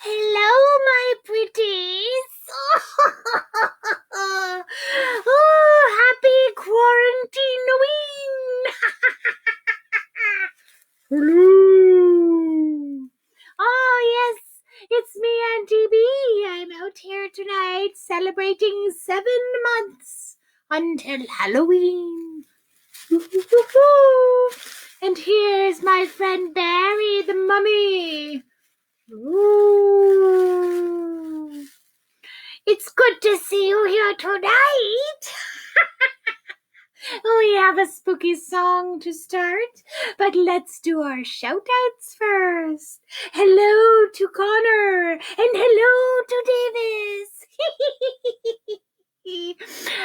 Hello, my pretties. Oh, happy Quarantine-oween. Hello. Oh, yes, it's me, Auntie B. I'm out here tonight celebrating 7 months until Halloween. And here's my friend Barry the mummy. Ooh. It's good to see you here tonight. We have a spooky song to start, but let's do our shout-outs first. Hello to Connor, and hello to Davis.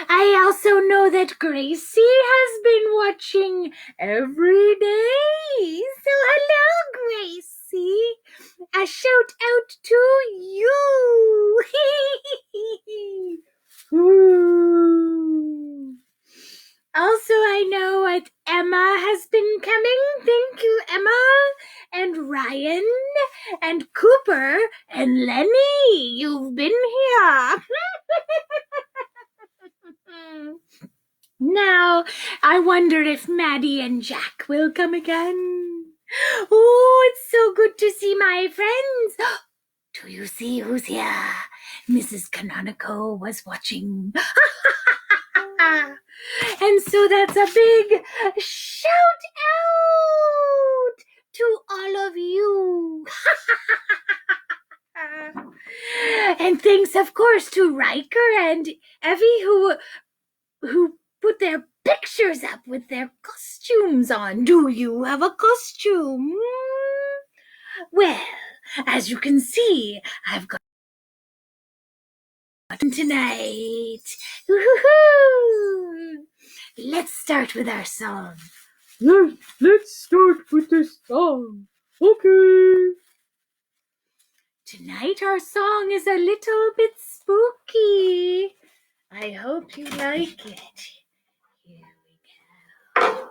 I also know that Gracie has been watching every day. So hello, Gracie. A shout out to you. Also, I know that Emma has been coming. Thank you, Emma. And Ryan and Cooper and Lenny. You've been here. Now, I wonder if Maddie and Jack will come again. Oh, it's so good to see my friends. Do you see who's here? Mrs. Canonico was watching. And so that's a big shout out to all of you. And thanks, of course, to Riker and Evie who put their pictures up with their costumes on. Do you have a costume? Well, as you can see, I've got tonight. Woo-hoo-hoo. Let's start with our song. Let's start with the song. Okay. Tonight our song is a little bit spooky. I hope you like it. Here we go.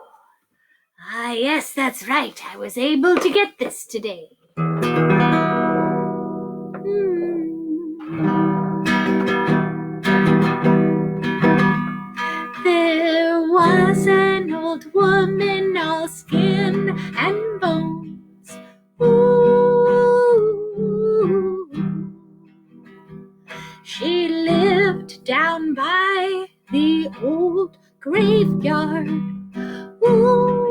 Ah, yes, that's right. I was able to get this today. There was an old woman, all skin and bones. Ooh. She lived down by the old graveyard. Ooh.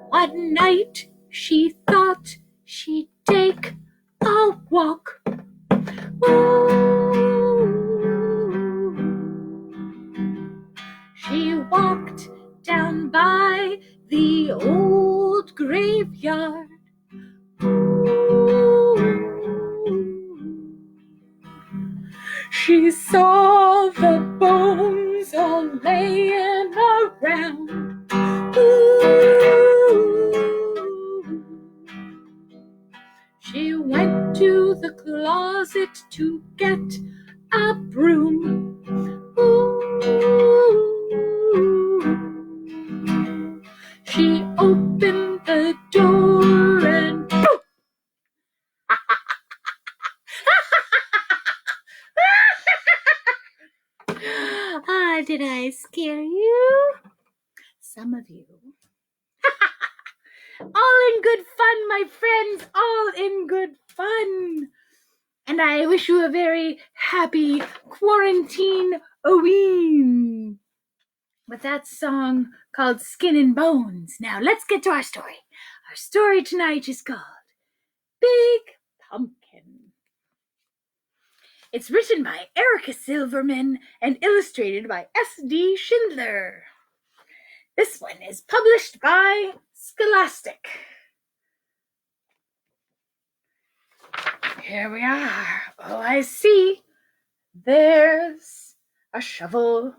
One night she thought she'd take a walk. Ooh. She walked down by the old graveyard. Ooh. She saw the bones all laying around. Ooh. She went to the closet to get a broom. Ooh. She opened the door and boom! Did I scare you? Some of you. All in good fun, my friends, all in good fun. And I wish you a very happy Quarantine-oween with that song called Skin and Bones. Now let's get to our story. Our story tonight is called Big Pumpkin. It's written by Erica Silverman and illustrated by S.D. Schindler. This one is published by Scholastic. Here we are. Oh, I see. There's a shovel,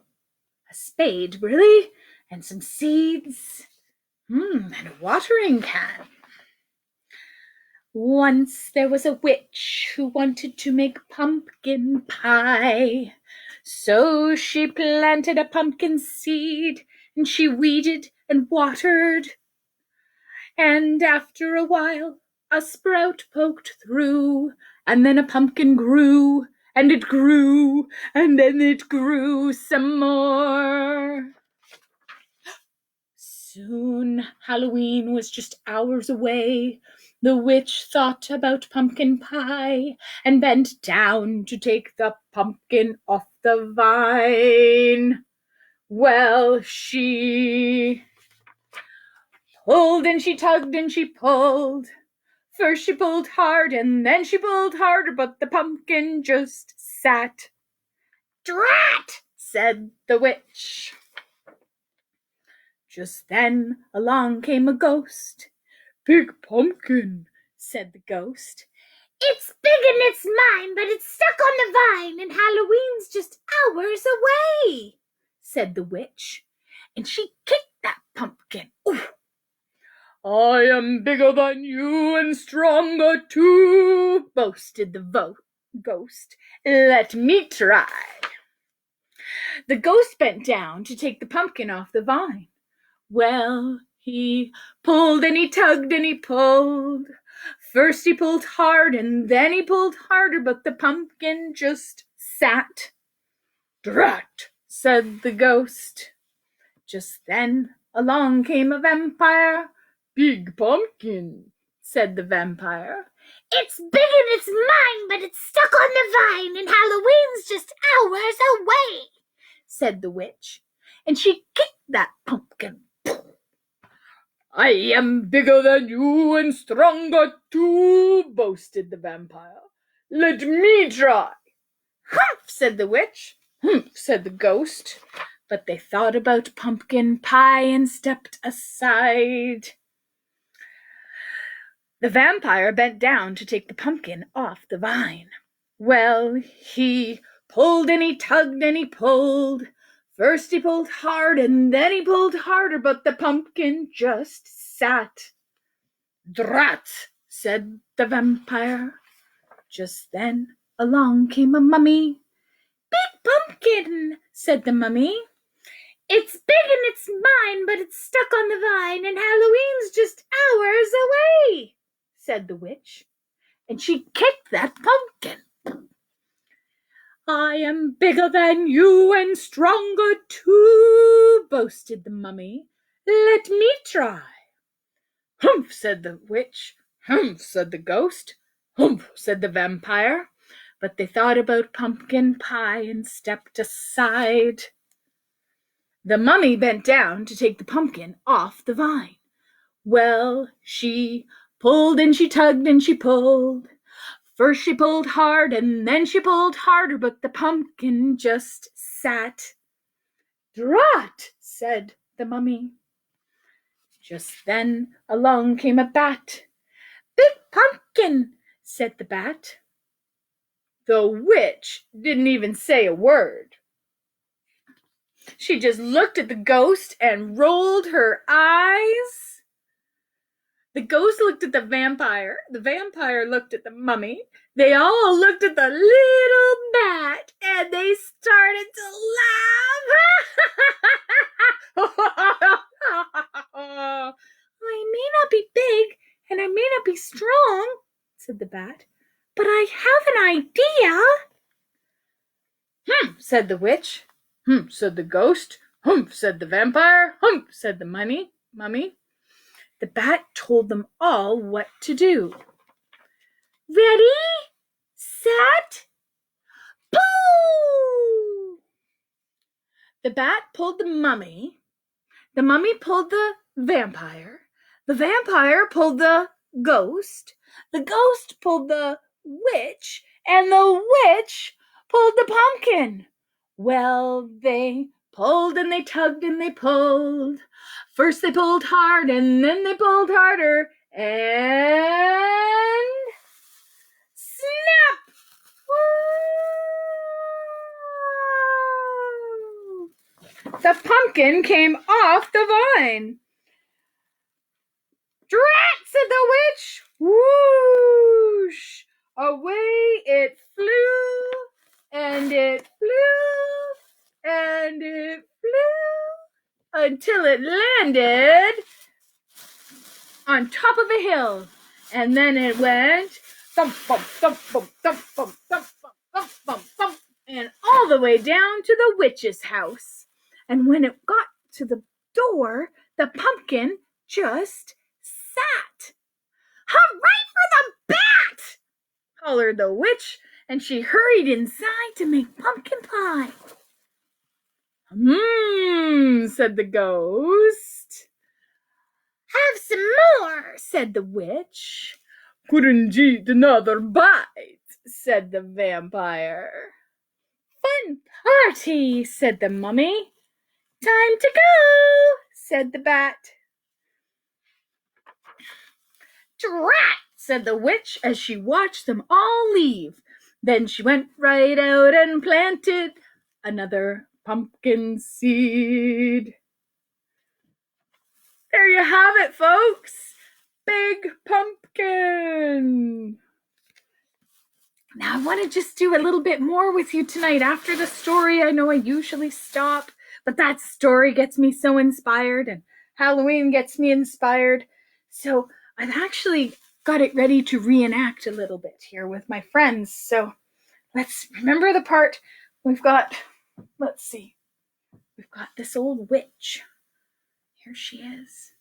a spade, really, and some seeds, and a watering can. Once there was a witch who wanted to make pumpkin pie. So she planted a pumpkin seed, and she weeded and watered. And after a while, a sprout poked through, and then a pumpkin grew, and it grew, and then it grew some more. Soon Halloween was just hours away. The witch thought about pumpkin pie and bent down to take the pumpkin off the vine. Well, she pulled and she tugged and she pulled. First she pulled hard and then she pulled harder, but the pumpkin just sat. "Drat!" said the witch. Just then along came a ghost. "Big pumpkin," said the ghost. "It's big and it's mine, but it's stuck on the vine, and Halloween's just hours away," said the witch, and she kicked that pumpkin. Ooh. "I am bigger than you and stronger too," boasted the ghost. "Let me try." The ghost bent down to take the pumpkin off the vine. Well, he pulled and he tugged and he pulled. First he pulled hard and then he pulled harder, but the pumpkin just sat. "Drat!" said the ghost. Just then along came a vampire. "Big pumpkin," said the vampire. "It's big and it's mine, but it's stuck on the vine, and Halloween's just hours away," said the witch, and she kicked that pumpkin. "I am bigger than you and stronger too," boasted the vampire. "Let me try." "Humph!" said the witch. "Humph!" said the ghost. But they thought about pumpkin pie and stepped aside. The vampire bent down to take the pumpkin off the vine. Well, he pulled and he tugged and he pulled. First he pulled hard and then he pulled harder, but the pumpkin just sat. "Drat!" said the vampire. Just then along came a mummy. "Big pumpkin," said the mummy. "It's big and it's mine, but it's stuck on the vine, and Halloween's just hours away," said the witch, and she kicked that pumpkin. "I am bigger than you and stronger too," boasted the mummy. "Let me try." "Humph!" said the witch. "Humph!" said the ghost. "Humph!" said the vampire. But they thought about pumpkin pie and stepped aside. The mummy bent down to take the pumpkin off the vine. Well, she pulled and she tugged and she pulled. First she pulled hard and then she pulled harder, but the pumpkin just sat. "Drat!" said the mummy. Just then along came a bat. "Big pumpkin," said the bat. The witch didn't even say a word. She just looked at the ghost and rolled her eyes. The ghost looked at the vampire looked at the mummy. They all looked at the little bat, and they started to laugh. "I may not be big, and I may not be strong," said the bat, "but I have an idea." "Humph!" said the witch. "Humph!" said the ghost. "Humph!" said the vampire. "Humph!" said the mummy. The bat told them all what to do. "Ready, set, pull!" The bat pulled the mummy pulled the vampire pulled the ghost pulled the witch, and the witch pulled the pumpkin. Well, they pulled and they tugged and they pulled. First they pulled hard and then they pulled harder, and snap! Woo! The pumpkin came off the vine. "Drat!" said the witch. Whoosh! Away it flew, and it flew, and it flew, until it landed on top of a hill. And then it went thump, bump, thump, bump, thump, bump, thump, bump, thump, bump, thump, and all the way down to the witch's house. And when it got to the door, the pumpkin just sat. "Hooray for the bat!" hollered the witch, and she hurried inside to make pumpkin pie. Said the ghost. "Have some more," said the witch. "Couldn't eat another bite," said the vampire. "Fun party," said the mummy. "Time to go," said the bat. "Drat," said the witch as she watched them all leave. Then she went right out and planted another pumpkin seed. There you have it, folks. Big pumpkin. Now I want to just do a little bit more with you tonight after the story. I know I usually stop, but that story gets me so inspired, and Halloween gets me inspired. So I've actually got it ready to reenact a little bit here with my friends. So let's remember the part. We've got this old witch. Here she is.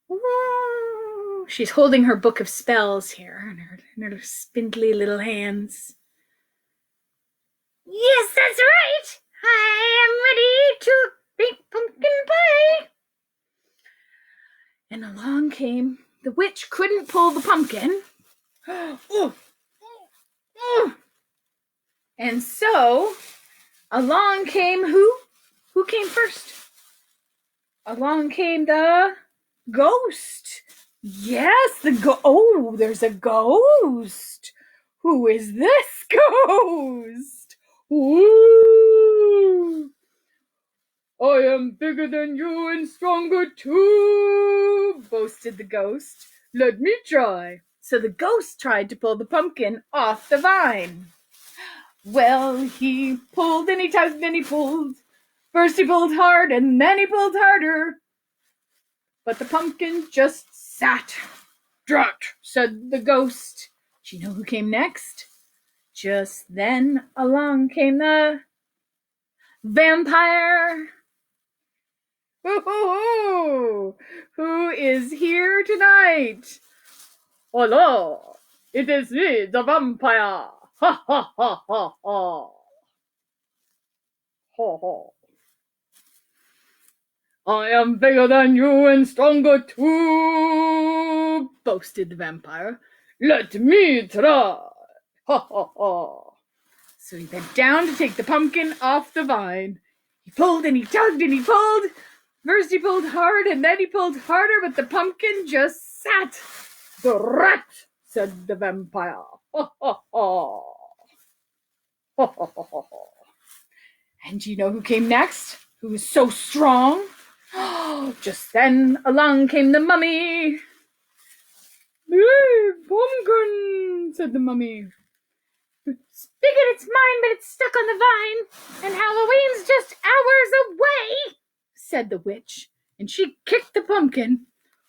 Woo! She's holding her book of spells here in her spindly little hands. "Yes, that's right. I am ready to bake pumpkin pie." And along came the witch. Couldn't pull the pumpkin. And so along came who? Who came first? Along came the ghost. Yes, there's a ghost. Who is this ghost? Ooh. "I am bigger than you and stronger too," boasted the ghost. "Let me try." So the ghost tried to pull the pumpkin off the vine. Well, he pulled and he tugged and he pulled. First he pulled hard and then he pulled harder. But the pumpkin just sat. "Drat," said the ghost. Do you know who came next? Just then along came the vampire. Woo-hoo-hoo! Who is here tonight? "Hello, it is me, the vampire. Ha ha ha ha ha. Ho ho. I am bigger than you and stronger too," boasted the vampire. "Let me try. Ha ha ha." So he bent down to take the pumpkin off the vine. He pulled and he tugged and he pulled. First he pulled hard and then he pulled harder, but the pumpkin just sat. "Drat," said the vampire. Ha ha ha. Ha ha ha ha. And do you know who came next? Who was so strong? Just then along came the mummy. "Hey, pumpkin," said the mummy. "It's big and it's mine, but it's stuck on the vine, and Halloween's just hours away," said the witch, and she kicked the pumpkin.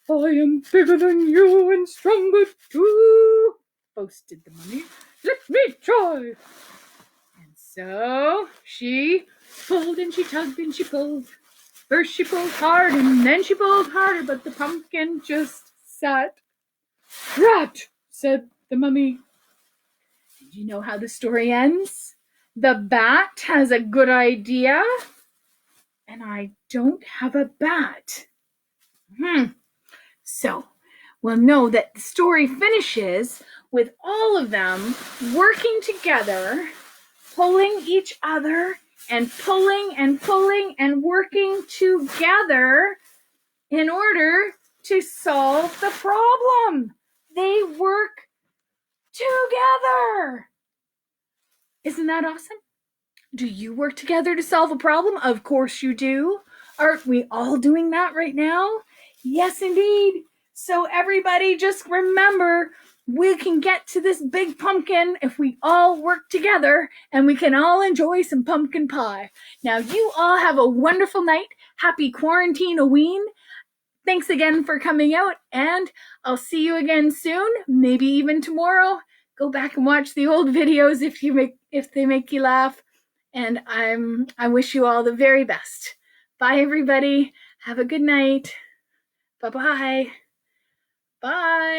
"I am bigger than you and stronger too," boasted the mummy. "Let me try." And so she pulled and she tugged and she pulled. First she pulled hard and then she pulled harder, but the pumpkin just sat. "Drat," said the mummy. And you know how the story ends? The bat has a good idea, and I don't have a bat. So we'll know that the story finishes with all of them working together, pulling each other and pulling and pulling and working together in order to solve the problem. They work together. Isn't that awesome? Do you work together to solve a problem? Of course you do. Aren't we all doing that right now? Yes, indeed. So everybody just remember, we can get to this big pumpkin if we all work together, and we can all enjoy some pumpkin pie. Now, you all have a wonderful night. Happy Quarantine-oween. thanks again for coming out, and I'll see you again soon, maybe even tomorrow. Go back and watch the old videos if they make you laugh. And I wish you all the very best. Bye, everybody. Have a good night. Bye-bye. Bye.